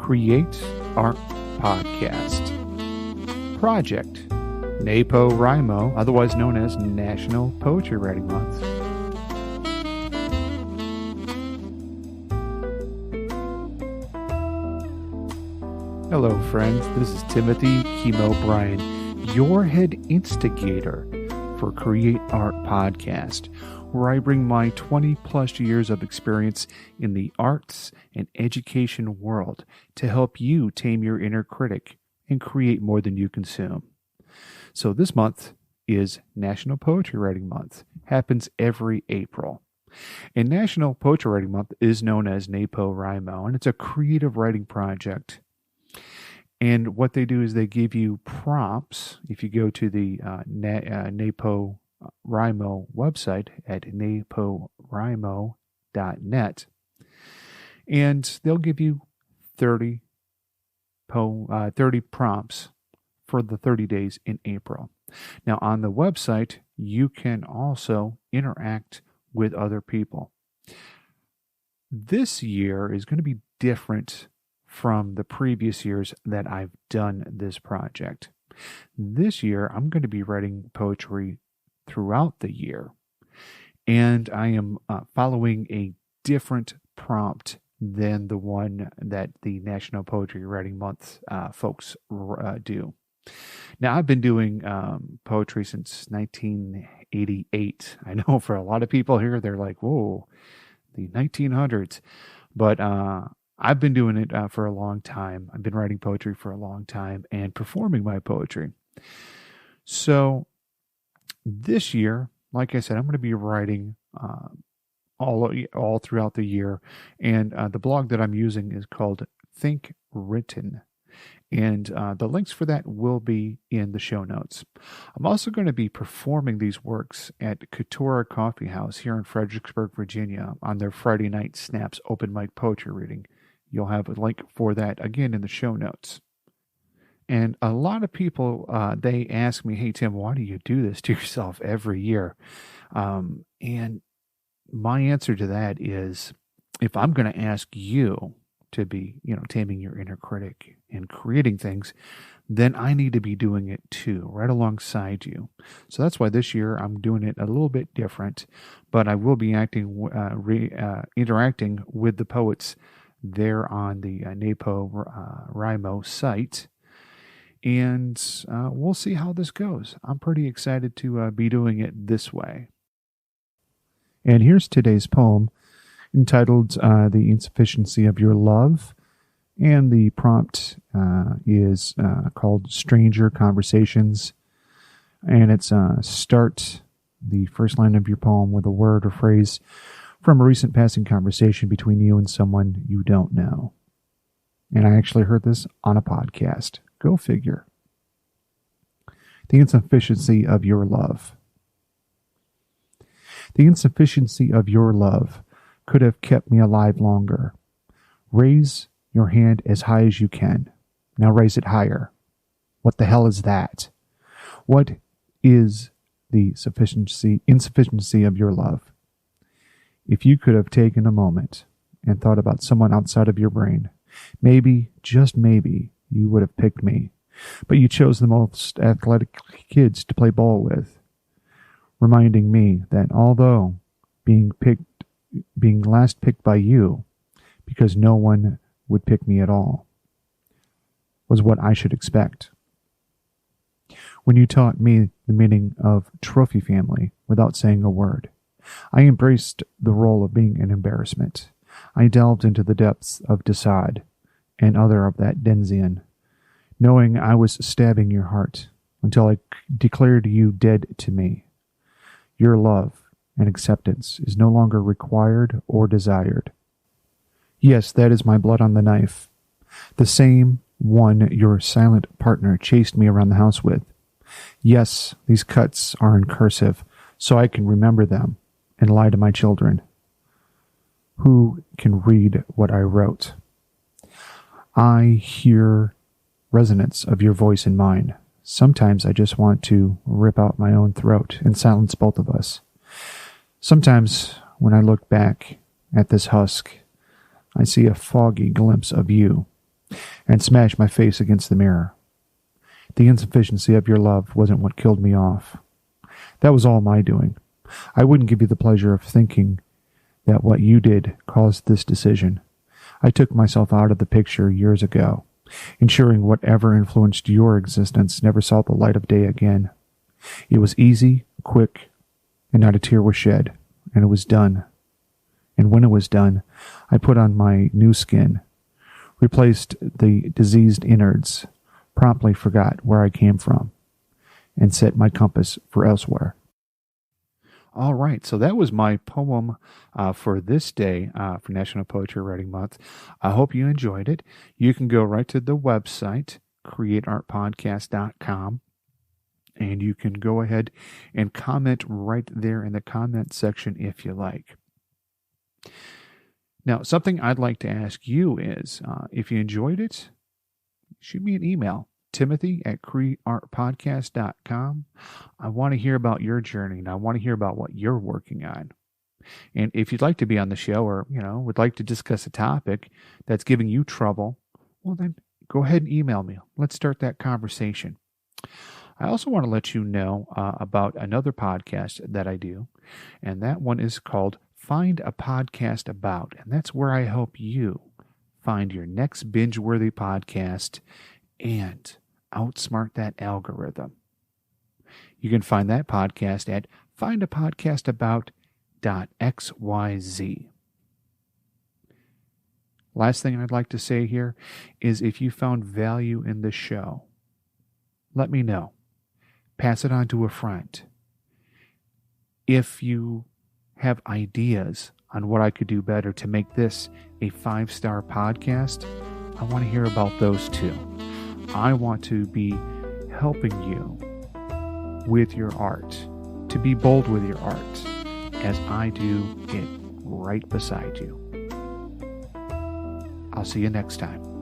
Create Art Podcast. Project NaPoWriMo, otherwise known as National Poetry Writing Month. Hello friends, this is Timothy Chemo Bryan, your head instigator for Create Art Podcast, where I bring my 20 plus years of experience in the arts and education world to help you tame your inner critic and create more than you consume. So this month is National Poetry Writing Month. Happens every April. And National Poetry Writing Month is known as NaPoWriMo, and it's a creative writing project. And what they do is they give you prompts. If you go to the NaPoWriMo website at napowrimo.net, and they'll give you 30 prompts for the 30 days in April. Now, on the website, you can also interact with other people. This year is going to be different from the previous years that I've done this project. This year, I'm going to be writing poetry throughout the year, and I am following a different prompt than the one that the National Poetry Writing Month folks do. Now, I've been doing poetry since 1988. I know for a lot of people here, they're like, whoa, the 1900s. But I've been doing it for a long time. I've been writing poetry for a long time and performing my poetry. So this year, like I said, I'm going to be writing all throughout the year. And the blog that I'm using is called Think Written. And the links for that will be in the show notes. I'm also going to be performing these works at Katura Coffee House here in Fredericksburg, Virginia on their Friday night Snaps open mic poetry reading. You'll have a link for that again in the show notes. And a lot of people, they ask me, hey, Tim, why do you do this to yourself every year? And my answer to that is, if I'm going to ask you to be, taming your inner critic and creating things, then I need to be doing it too, right alongside you. So that's why this year I'm doing it a little bit different, but I will be interacting with the poets there on the NaPoWriMo site. And we'll see how this goes. I'm pretty excited to be doing it this way. And here's today's poem entitled The Insufficiency of Your Love. And the prompt is called Stranger Conversations. And it's start the first line of your poem with a word or phrase from a recent passing conversation between you and someone you don't know. And I actually heard this on a podcast. Go figure. The insufficiency of your love. The insufficiency of your love could have kept me alive longer. Raise your hand as high as you can. Now raise it higher. What the hell is that? What is the insufficiency of your love? If you could have taken a moment and thought about someone outside of your brain, maybe, just maybe, you would have picked me. But you chose the most athletic kids to play ball with, reminding me that although being last picked by you, because no one would pick me at all, was what I should expect. When you taught me the meaning of trophy family without saying a word, I embraced the role of being an embarrassment. I delved into the depths of Desaad and other of that Denzian, knowing I was stabbing your heart until I declared you dead to me. Your love and acceptance is no longer required or desired. Yes, that is my blood on the knife, the same one your silent partner chased me around the house with. Yes, these cuts are in cursive, so I can remember them and lie to my children, who can read what I wrote. I hear resonance of your voice in mine. Sometimes I just want to rip out my own throat and silence both of us. Sometimes when I look back at this husk, I see a foggy glimpse of you, and smashed my face against the mirror. The insufficiency of your love wasn't what killed me off. That was all my doing. I wouldn't give you the pleasure of thinking that what you did caused this decision. I took myself out of the picture years ago, ensuring whatever influenced your existence never saw the light of day again. It was easy, quick, and not a tear was shed, and it was done. And when it was done, I put on my new skin, replaced the diseased innards, promptly forgot where I came from, and set my compass for elsewhere. All right, so that was my poem for this day, for National Poetry Writing Month. I hope you enjoyed it. You can go right to the website, createartpodcast.com, and you can go ahead and comment right there in the comment section if you like. Now, something I'd like to ask you is, if you enjoyed it, shoot me an email, timothy@createartpodcast.com. I want to hear about your journey, and I want to hear about what you're working on. And if you'd like to be on the show, or would like to discuss a topic that's giving you trouble, well then go ahead and email me. Let's start that conversation. I also want to let you know about another podcast that I do, and that one is called Find a Podcast About, and that's where I help you find your next binge-worthy podcast and outsmart that algorithm. You can find that podcast at findapodcastabout.xyz. Last thing I'd like to say here is, if you found value in the show, let me know. Pass it on to a friend. If you have ideas on what I could do better to make this a 5-star podcast, I want to hear about those too. I want to be helping you with your art, to be bold with your art, as I do it right beside you. I'll see you next time.